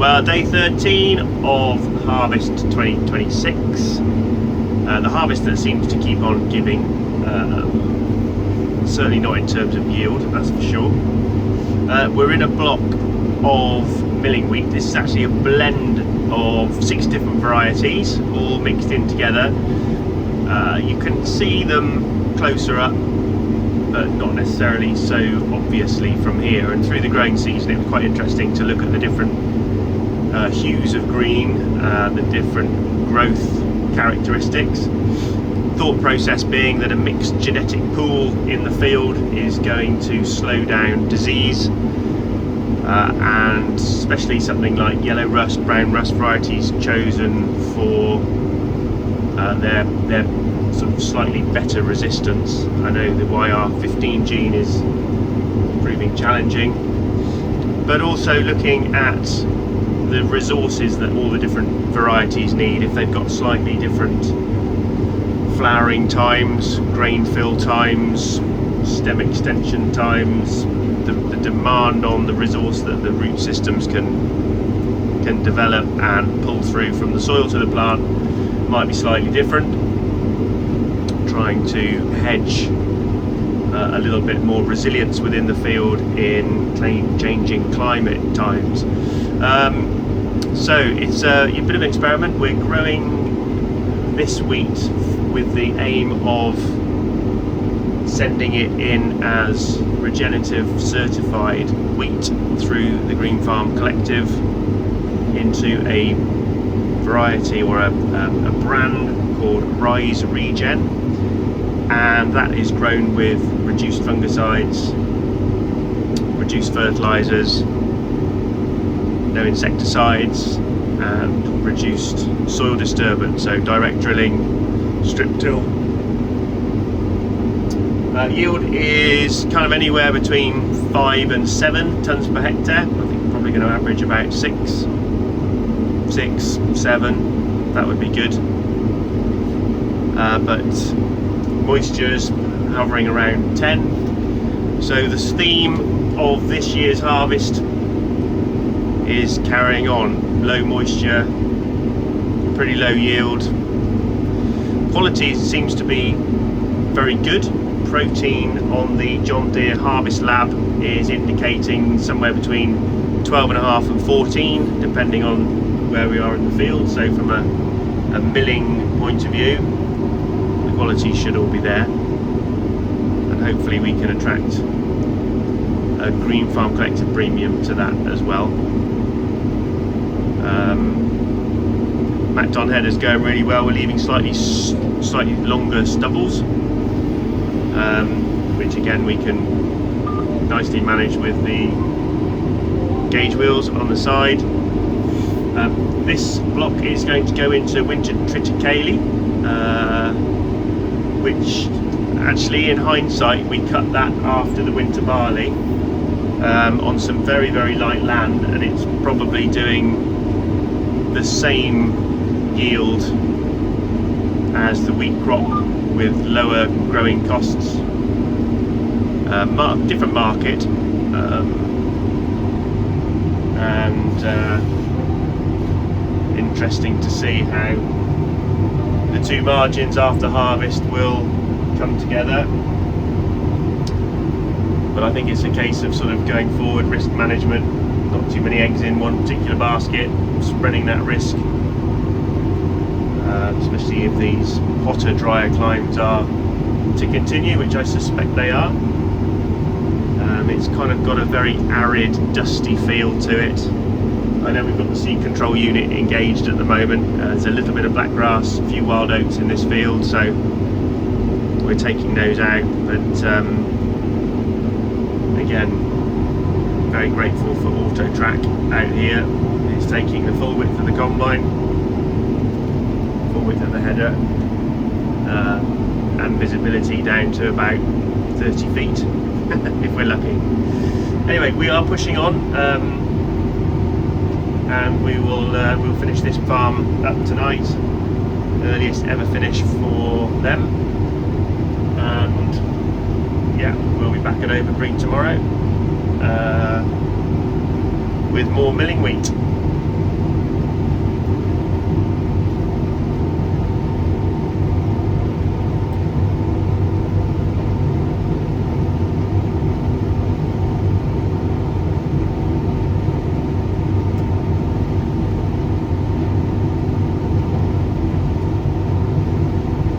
Well, day 13 of harvest 2026. The harvest that seems to keep on giving, certainly not in terms of yield, that's for sure. We're in a block of milling wheat. This is actually a blend of 6 different varieties, all mixed in together. You can see them closer up, but not necessarily so obviously from here. And through the growing season, it was quite interesting to look at the different hues of green, the different growth characteristics. Thought process being that a mixed genetic pool in the field is going to slow down disease, and especially something like yellow rust, brown rust varieties chosen for their sort of slightly better resistance. I know the YR15 gene is proving challenging, but also looking at the resources that all the different varieties need. If they've got slightly different flowering times, grain fill times, stem extension times, the demand on the resource that the root systems can develop and pull through from the soil to the plant might be slightly different. Trying to hedge a little bit more resilience within the field in changing climate times. So it's a bit of an experiment. We're growing this wheat with the aim of sending it in as Regenerative certified wheat through the Green Farm Collective into a variety or a brand called Regen, and that is grown with reduced fungicides, reduced fertilizers, no insecticides, and reduced soil disturbance, so direct drilling, strip till. Yield is kind of anywhere between 5 and 7 tonnes per hectare. I think probably going to average about 6, 7. That would be good. But moisture's hovering around 10. So the theme of this year's harvest is carrying on. Low moisture, pretty low yield. Quality seems to be very good. Protein on the John Deere Harvest Lab is indicating somewhere between 12.5 and 14, depending on where we are in the field. So from a milling point of view, the quality should all be there, and hopefully we can attract a Green Farm Collective premium to that as well. Macton headers going really well. We're leaving slightly longer stubbles, which again we can nicely manage with the gauge wheels on the side. This block is going to go into winter triticale, which actually in hindsight we cut that after the winter barley on some very, very light land, and it's probably doing the same yield as the wheat crop with lower growing costs. Different market, and interesting to see how the two margins after harvest will come together. But I think it's a case of sort of going forward, risk management, not too many eggs in one particular basket, spreading that risk, especially if these hotter, drier climates are to continue, which I suspect they are. It's kind of got a very arid, dusty feel to it. I know we've got the seed control unit engaged at the moment. There's a little bit of black grass, a few wild oats in this field, so we're taking those out. But again, very grateful for Auto Track out here. It's taking the full width of the combine, full width of the header, and visibility down to about 30 feet if we're lucky. Anyway, we are pushing on, and we'll finish this farm up tonight, earliest ever finish for them, and yeah, we'll be back at Overbreed tomorrow with more milling wheat.